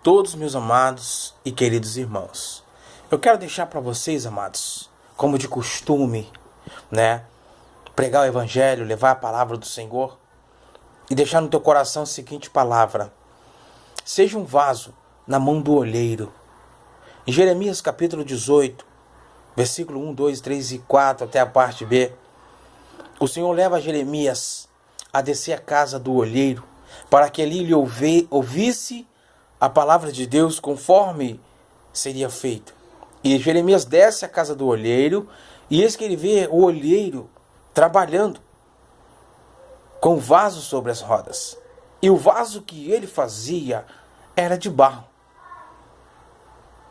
todos meus amados e queridos irmãos. Eu quero deixar para vocês, amados, como de costume, pregar o evangelho, levar a palavra do Senhor e deixar no teu coração a seguinte palavra: seja um vaso na mão do olheiro. Em Jeremias capítulo 18, versículo 1, 2, 3 e 4 até a parte B, o Senhor leva Jeremias a descer à casa do olheiro para que ali lhe ouvisse a palavra de Deus conforme seria feito. E Jeremias desce à casa do olheiro e eis que ele vê o olheiro trabalhando com o vaso sobre as rodas. E o vaso que ele fazia era de barro.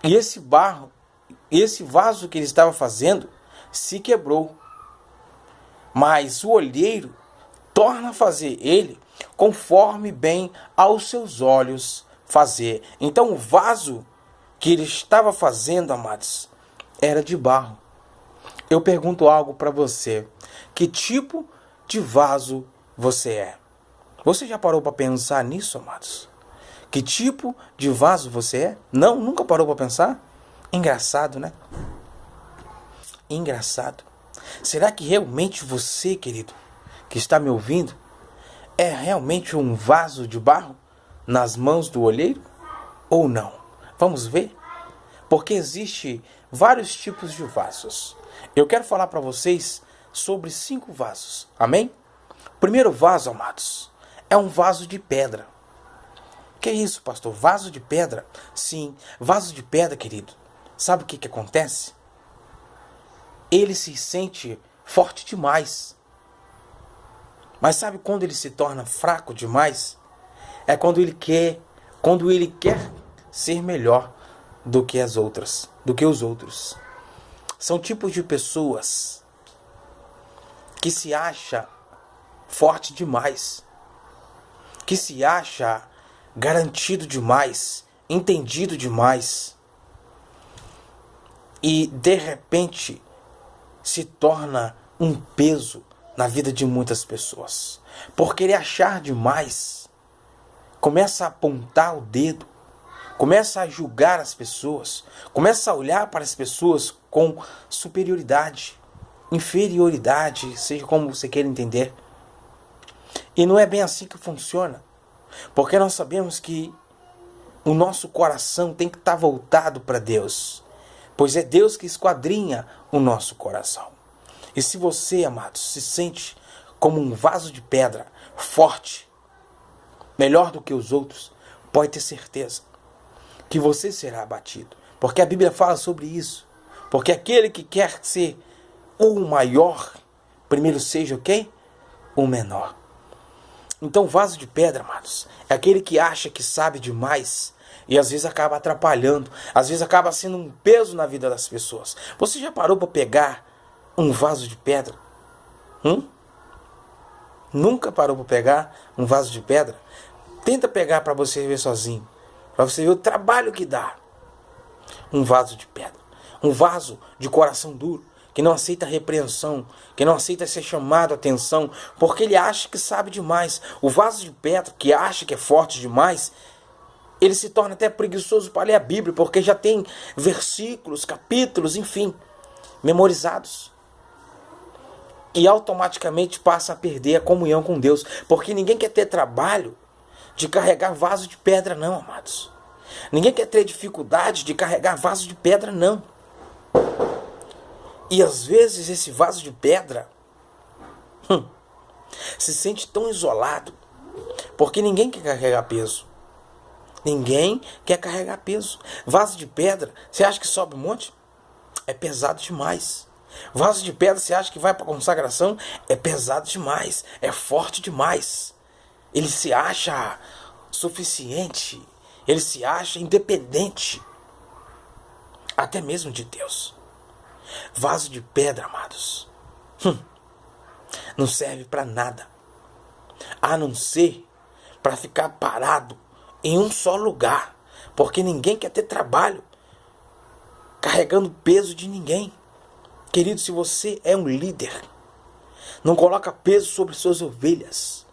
E esse vaso que ele estava fazendo se quebrou. Mas o olheiro torna a fazer ele conforme bem aos seus olhos fazer. Então o vaso que ele estava fazendo, amados, era de barro. Eu pergunto algo para você: que tipo de vaso você é? Você já parou para pensar nisso, amados? Que tipo de vaso você é? Não, nunca parou para pensar? Engraçado, né? Engraçado. Será que realmente você, querido, que está me ouvindo, é realmente um vaso de barro nas mãos do olheiro? Ou não? Vamos ver? Porque existe vários tipos de vasos. Eu quero falar para vocês sobre 5 vasos. Amém? O primeiro vaso, amados, é um vaso de pedra. Que é isso, pastor? Vaso de pedra? Sim, vaso de pedra, querido. Sabe o que acontece? Ele se sente forte demais. Mas sabe quando ele se torna fraco demais? É quando ele quer ser melhor do que os outros. São tipos de pessoas que se acha forte demais, que se acha garantido demais, entendido demais, e de repente se torna um peso na vida de muitas pessoas. Por querer achar demais, começa a apontar o dedo, começa a julgar as pessoas, começa a olhar para as pessoas com superioridade, inferioridade, seja como você queira entender. E não é bem assim que funciona, porque nós sabemos que o nosso coração tem que estar voltado para Deus, pois é Deus que esquadrinha o nosso coração. E se você, amados, se sente como um vaso de pedra, forte, melhor do que os outros, pode ter certeza que você será abatido. Porque a Bíblia fala sobre isso. Porque aquele que quer ser o maior, primeiro seja o quê? O menor. Então, vaso de pedra, amados, é aquele que acha que sabe demais e às vezes acaba atrapalhando, às vezes acaba sendo um peso na vida das pessoas. Você já parou para pegar um vaso de pedra? Nunca parou para pegar um vaso de pedra? Tenta pegar para você ver sozinho, para você ver o trabalho que dá. Um vaso de pedra, um vaso de coração duro, que não aceita repreensão, que não aceita ser chamado a atenção, porque ele acha que sabe demais. O vaso de pedra, que acha que é forte demais, ele se torna até preguiçoso para ler a Bíblia, porque já tem versículos, capítulos, enfim, memorizados. E automaticamente passa a perder a comunhão com Deus, porque ninguém quer ter trabalho de carregar vaso de pedra, não, amados. Ninguém quer ter dificuldade de carregar vaso de pedra, não. E às vezes esse vaso de pedra se sente tão isolado, porque ninguém quer carregar peso. Ninguém quer carregar peso. Vaso de pedra, você acha que sobe um monte? É pesado demais. Vaso de pedra, você acha que vai para consagração? É pesado demais, é forte demais. Ele se acha suficiente, ele se acha independente, até mesmo de Deus. Vaso de pedra, amados, não serve para nada, a não ser para ficar parado em um só lugar, porque ninguém quer ter trabalho carregando peso de ninguém. Querido, se você é um líder, não coloca peso sobre suas ovelhas.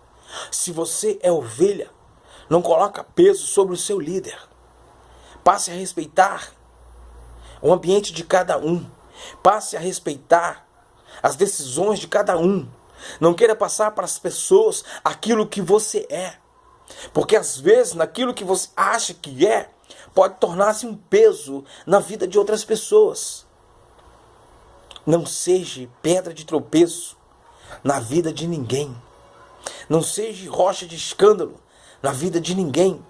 Se você é ovelha, não coloca peso sobre o seu líder. Passe a respeitar o ambiente de cada um. Passe a respeitar as decisões de cada um. Não queira passar para as pessoas aquilo que você é. Porque às vezes, naquilo que você acha que é, pode tornar-se um peso na vida de outras pessoas. Não seja pedra de tropeço na vida de ninguém. Não seja rocha de escândalo na vida de ninguém.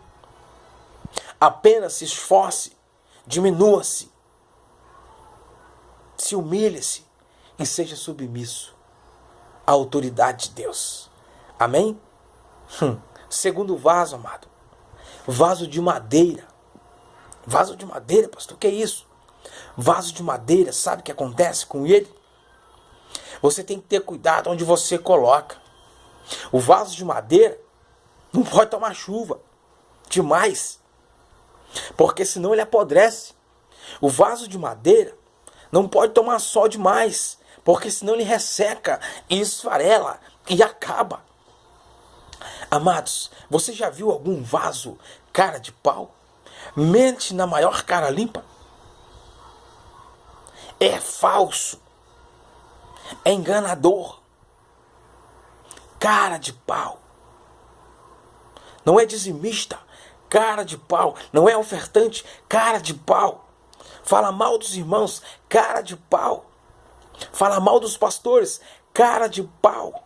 Apenas se esforce, diminua-se, se humilhe-se e seja submisso à autoridade de Deus. Amém? Segundo vaso, amado. Vaso de madeira. Vaso de madeira, pastor, o que é isso? Vaso de madeira, sabe o que acontece com ele? Você tem que ter cuidado onde você coloca. O vaso de madeira não pode tomar chuva demais, porque senão ele apodrece. O vaso de madeira não pode tomar sol demais, porque senão ele resseca e esfarela e acaba. Amados, você já viu algum vaso cara de pau? Mente na maior cara limpa? É falso. É enganador. Cara de pau. Não é dizimista. Cara de pau. Não é ofertante. Cara de pau. Fala mal dos irmãos. Cara de pau. Fala mal dos pastores. Cara de pau.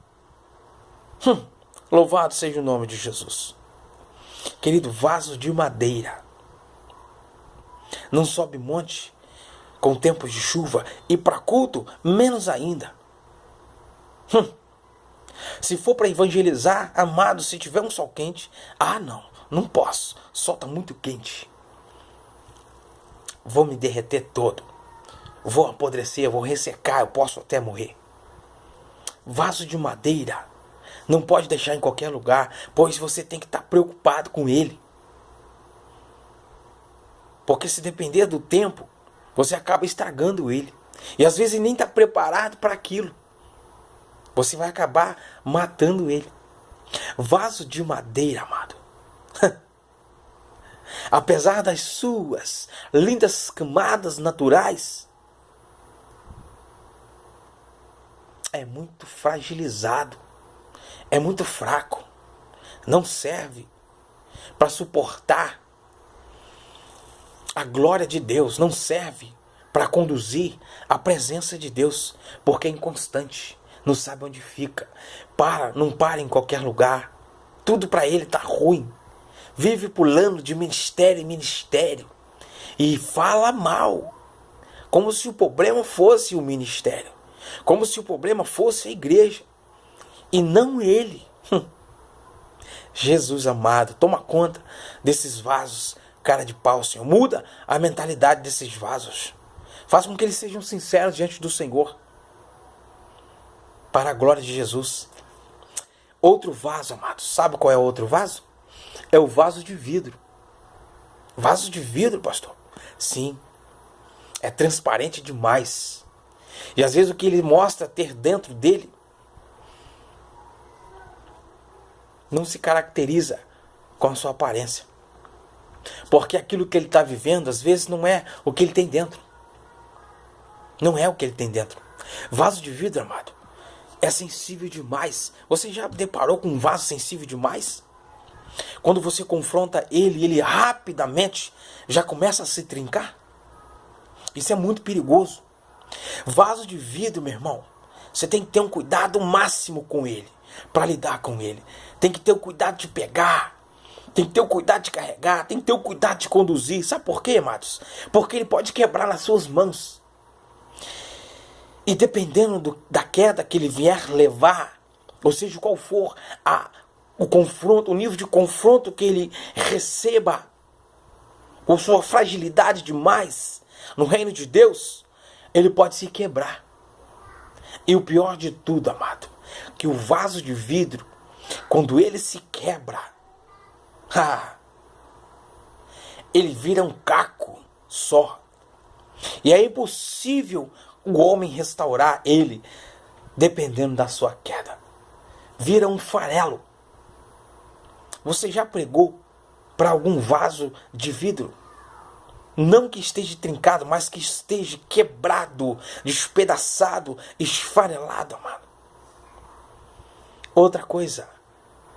Louvado seja o nome de Jesus. Querido, vaso de madeira. Não sobe monte com tempos de chuva, e para culto, menos ainda. Se for para evangelizar, amado, se tiver um sol quente, não posso, o sol está muito quente. Vou me derreter todo, vou apodrecer, vou ressecar, eu posso até morrer. Vaso de madeira, não pode deixar em qualquer lugar, pois você tem que estar preocupado com ele. Porque se depender do tempo, você acaba estragando ele. E às vezes ele nem está preparado para aquilo. Você vai acabar matando ele. Vaso de madeira, amado. Apesar das suas lindas camadas naturais, é muito fragilizado. É muito fraco. Não serve para suportar a glória de Deus, não serve para conduzir a presença de Deus, porque é inconstante, não sabe onde fica, não para em qualquer lugar, tudo para ele está ruim, vive pulando de ministério em ministério e fala mal, como se o problema fosse o ministério, como se o problema fosse a igreja e não ele. Jesus amado, toma conta desses vasos cara de pau, Senhor. Muda a mentalidade desses vasos. Faça com que eles sejam sinceros diante do Senhor. Para a glória de Jesus. Outro vaso, amados. Sabe qual é o outro vaso? É o vaso de vidro. Vaso de vidro, pastor? Sim. É transparente demais. E às vezes o que ele mostra ter dentro dele não se caracteriza com a sua aparência. Porque aquilo que ele está vivendo, às vezes, não é o que ele tem dentro. Não é o que ele tem dentro. Vaso de vidro, amado, é sensível demais. Você já deparou com um vaso sensível demais? Quando você confronta ele, ele rapidamente já começa a se trincar. Isso é muito perigoso. Vaso de vidro, meu irmão, você tem que ter um cuidado máximo com ele, para lidar com ele. Tem que ter o cuidado de pegar. Tem que ter o cuidado de carregar, tem que ter o cuidado de conduzir. Sabe por quê, amados? Porque ele pode quebrar nas suas mãos. E dependendo da queda que ele vier levar, ou seja, qual for o confronto, o nível de confronto que ele receba, com sua fragilidade demais no reino de Deus, ele pode se quebrar. E o pior de tudo, amado, que o vaso de vidro, quando ele se quebra, ele vira um caco só. E é impossível o homem restaurar ele, dependendo da sua queda. Vira um farelo. Você já pregou para algum vaso de vidro? Não que esteja trincado, mas que esteja quebrado, despedaçado, esfarelado, amado. Outra coisa,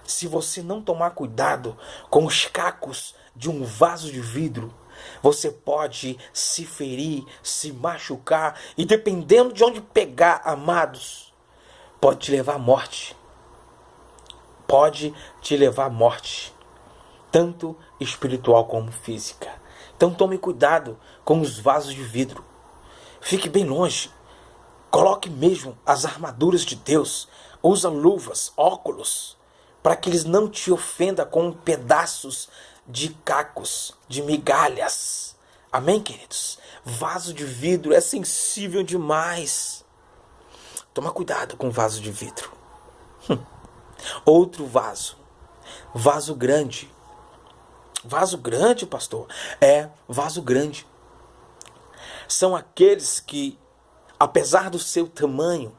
se você não tomar cuidado com os cacos de um vaso de vidro, você pode se ferir, se machucar e, dependendo de onde pegar, amados, pode te levar à morte. Pode te levar à morte, tanto espiritual como física. Então tome cuidado com os vasos de vidro. Fique bem longe. Coloque mesmo as armaduras de Deus. Usa luvas, óculos, para que eles não te ofendam com pedaços de cacos, de migalhas. Amém, queridos? Vaso de vidro é sensível demais. Toma cuidado com o vaso de vidro. Outro vaso. Vaso grande. Vaso grande, pastor? É, vaso grande. São aqueles que, apesar do seu tamanho,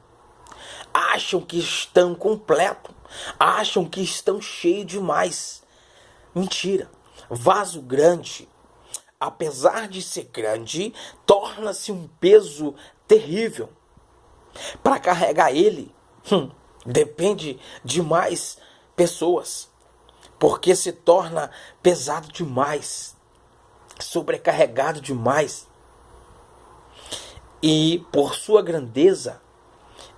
acham que estão completos, acham que estão cheios demais. Mentira. Vaso grande, apesar de ser grande, torna-se um peso terrível. Para carregar ele, depende de mais pessoas, porque se torna pesado demais, sobrecarregado demais. E por sua grandeza,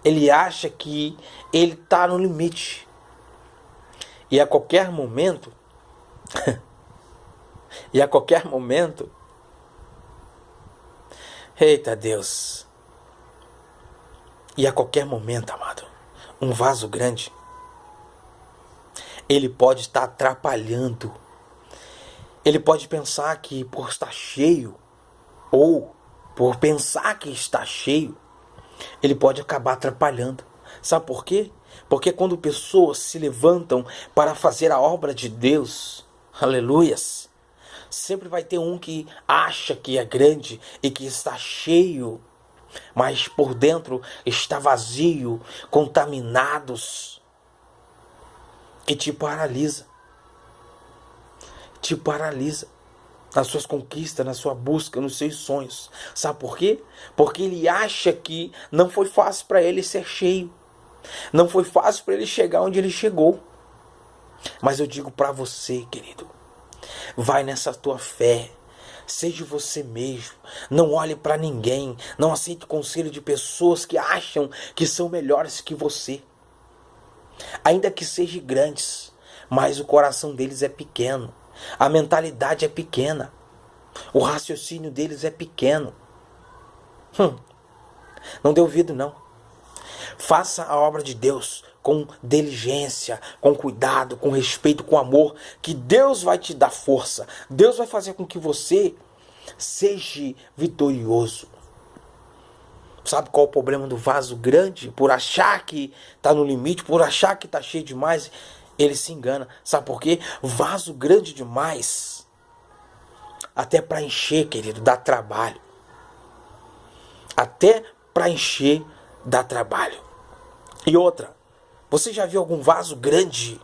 ele acha que ele está no limite. E a qualquer momento, eita Deus, e a qualquer momento, amado, um vaso grande, ele pode estar atrapalhando. Ele pode pensar que por estar cheio, ou por pensar que está cheio, ele pode acabar atrapalhando. Sabe por quê? Porque quando pessoas se levantam para fazer a obra de Deus, aleluias, sempre vai ter um que acha que é grande e que está cheio, mas por dentro está vazio, contaminados, que te paralisa. Te paralisa nas suas conquistas, na sua busca, nos seus sonhos. Sabe por quê? Porque ele acha que não foi fácil para ele ser cheio. Não foi fácil para ele chegar onde ele chegou. Mas eu digo para você, querido, vai nessa tua fé. Seja você mesmo. Não olhe para ninguém. Não aceite conselho de pessoas que acham que são melhores que você. Ainda que sejam grandes, mas o coração deles é pequeno. A mentalidade é pequena. O raciocínio deles é pequeno. Não dê ouvido, não. Faça a obra de Deus com diligência, com cuidado, com respeito, com amor, que Deus vai te dar força. Deus vai fazer com que você seja vitorioso. Sabe qual é o problema do vaso grande? Por achar que está no limite, por achar que está cheio demais, ele se engana. Sabe por quê? Vaso grande demais, até para encher, querido, dá trabalho. Até para encher dá trabalho. E outra, você já viu algum vaso grande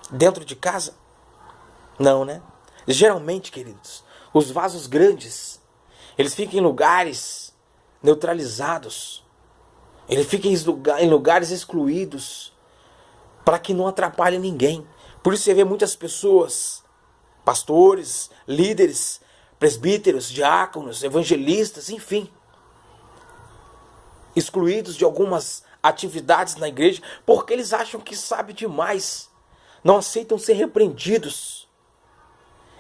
dentro de casa? Não, né? Geralmente, queridos, os vasos grandes, eles ficam em lugares neutralizados. Eles ficam em lugares excluídos, para que não atrapalhe ninguém. Por isso você vê muitas pessoas, pastores, líderes, presbíteros, diáconos, evangelistas, enfim, excluídos de algumas atividades na igreja, porque eles acham que sabem demais, não aceitam ser repreendidos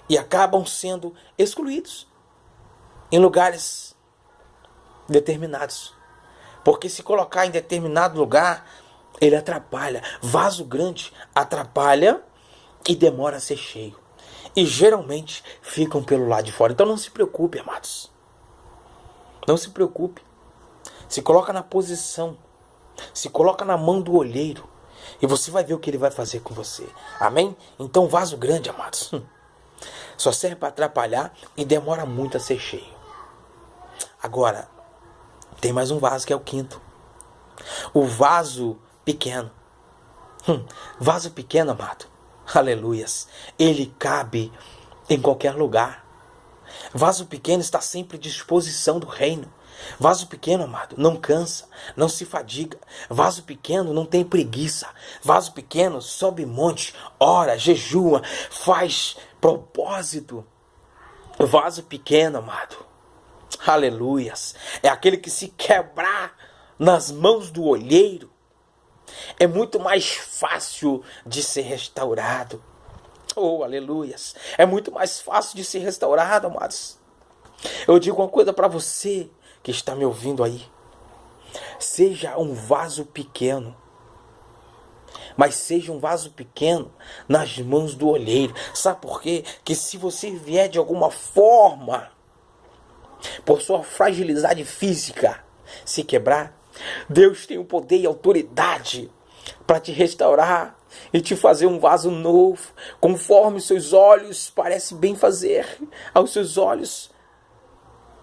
e acabam sendo excluídos em lugares determinados. Porque se colocar em determinado lugar, ele atrapalha. Vaso grande atrapalha e demora a ser cheio. E geralmente ficam pelo lado de fora. Então não se preocupe, amados. Não se preocupe. Se coloca na posição. Se coloca na mão do olheiro. E você vai ver o que ele vai fazer com você. Amém? Então vaso grande, amados, só serve para atrapalhar e demora muito a ser cheio. Agora, tem mais um vaso que é o quinto. O vaso pequeno. Vaso pequeno, amado. Aleluias. Ele cabe em qualquer lugar. Vaso pequeno está sempre à disposição do reino. Vaso pequeno, amado, não cansa, não se fadiga. Vaso pequeno não tem preguiça. Vaso pequeno sobe monte, ora, jejua, faz propósito. Vaso pequeno, amado, aleluias, é aquele que se quebrar nas mãos do olheiro é muito mais fácil de ser restaurado. Oh, aleluias, é muito mais fácil de ser restaurado, amados. Eu digo uma coisa para você que está me ouvindo aí. Seja um vaso pequeno, mas seja um vaso pequeno nas mãos do olheiro. Sabe por quê? Que se você vier de alguma forma, por sua fragilidade física, se quebrar, Deus tem o poder e autoridade para te restaurar e te fazer um vaso novo, conforme os seus olhos parece bem fazer. Aos seus olhos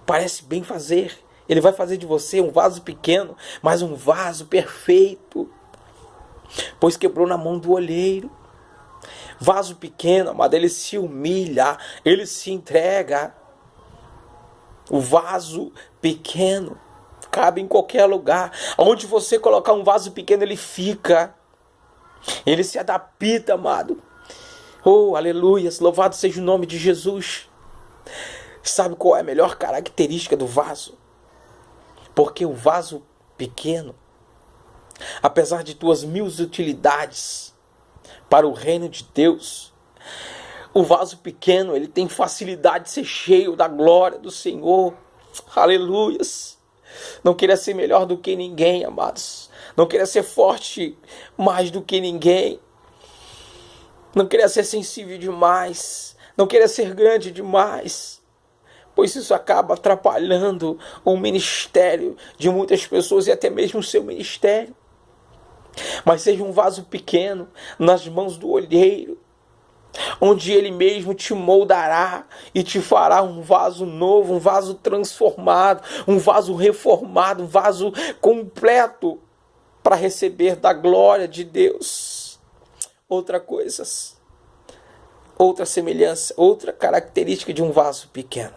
parece bem fazer. Ele vai fazer de você um vaso pequeno, mas um vaso perfeito, pois quebrou na mão do olheiro. Vaso pequeno, amado, ele se humilha, ele se entrega. O vaso pequeno cabe em qualquer lugar. Onde você colocar um vaso pequeno, ele fica. Ele se adapta, amado. Oh, aleluias, louvado seja o nome de Jesus. Sabe qual é a melhor característica do vaso? Porque o vaso pequeno, apesar de tuas mil utilidades para o reino de Deus, o vaso pequeno, ele tem facilidade de ser cheio da glória do Senhor. Aleluias. Não queira ser melhor do que ninguém, amados. Não queira ser forte mais do que ninguém. Não queira ser sensível demais. Não queira ser grande demais. Pois isso acaba atrapalhando o ministério de muitas pessoas e até mesmo o seu ministério. Mas seja um vaso pequeno nas mãos do olheiro, onde ele mesmo te moldará e te fará um vaso novo, um vaso transformado, um vaso reformado, um vaso completo para receber da glória de Deus. Outra semelhança, outra característica de um vaso pequeno,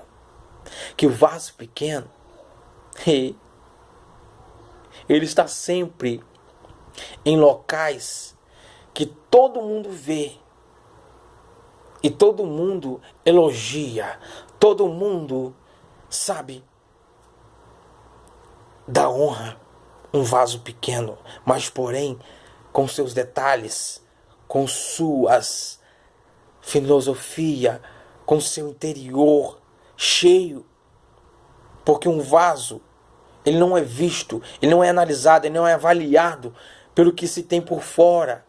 que o vaso pequeno, ele está sempre em locais que todo mundo vê, e todo mundo elogia, todo mundo sabe, dá honra. Um vaso pequeno, mas porém com seus detalhes, com suas filosofia, com seu interior cheio. Porque um vaso, ele não é visto, ele não é analisado, ele não é avaliado pelo que se tem por fora,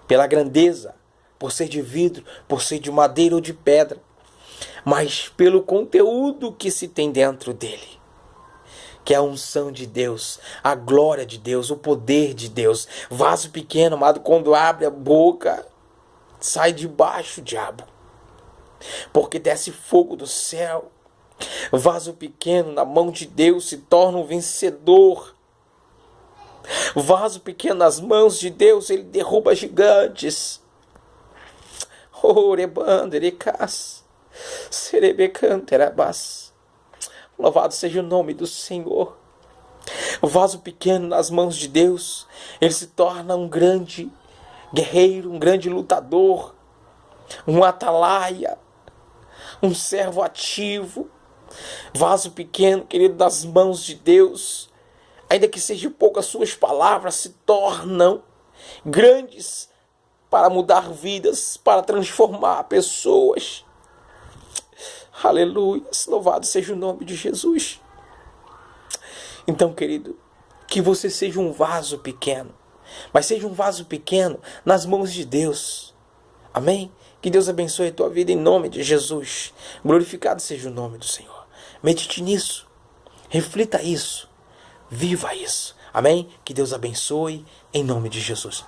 pela grandeza, por ser de vidro, por ser de madeira ou de pedra, mas pelo conteúdo que se tem dentro dele, que é a unção de Deus, a glória de Deus, o poder de Deus. Vaso pequeno, amado, quando abre a boca, sai de baixo o diabo, porque desce fogo do céu. Vaso pequeno na mão de Deus se torna um vencedor. Vaso pequeno nas mãos de Deus, ele derruba gigantes. Louvado seja o nome do Senhor. O vaso pequeno nas mãos de Deus, ele se torna um grande guerreiro, um grande lutador, um atalaia, um servo ativo. Vaso pequeno, querido, nas mãos de Deus, ainda que seja pouco, as suas palavras se tornam grandes para mudar vidas, para transformar pessoas. Aleluia, louvado seja o nome de Jesus. Então, querido, que você seja um vaso pequeno, mas seja um vaso pequeno nas mãos de Deus. Amém? Que Deus abençoe a tua vida em nome de Jesus. Glorificado seja o nome do Senhor. Medite nisso, reflita isso, viva isso. Amém? Que Deus abençoe em nome de Jesus.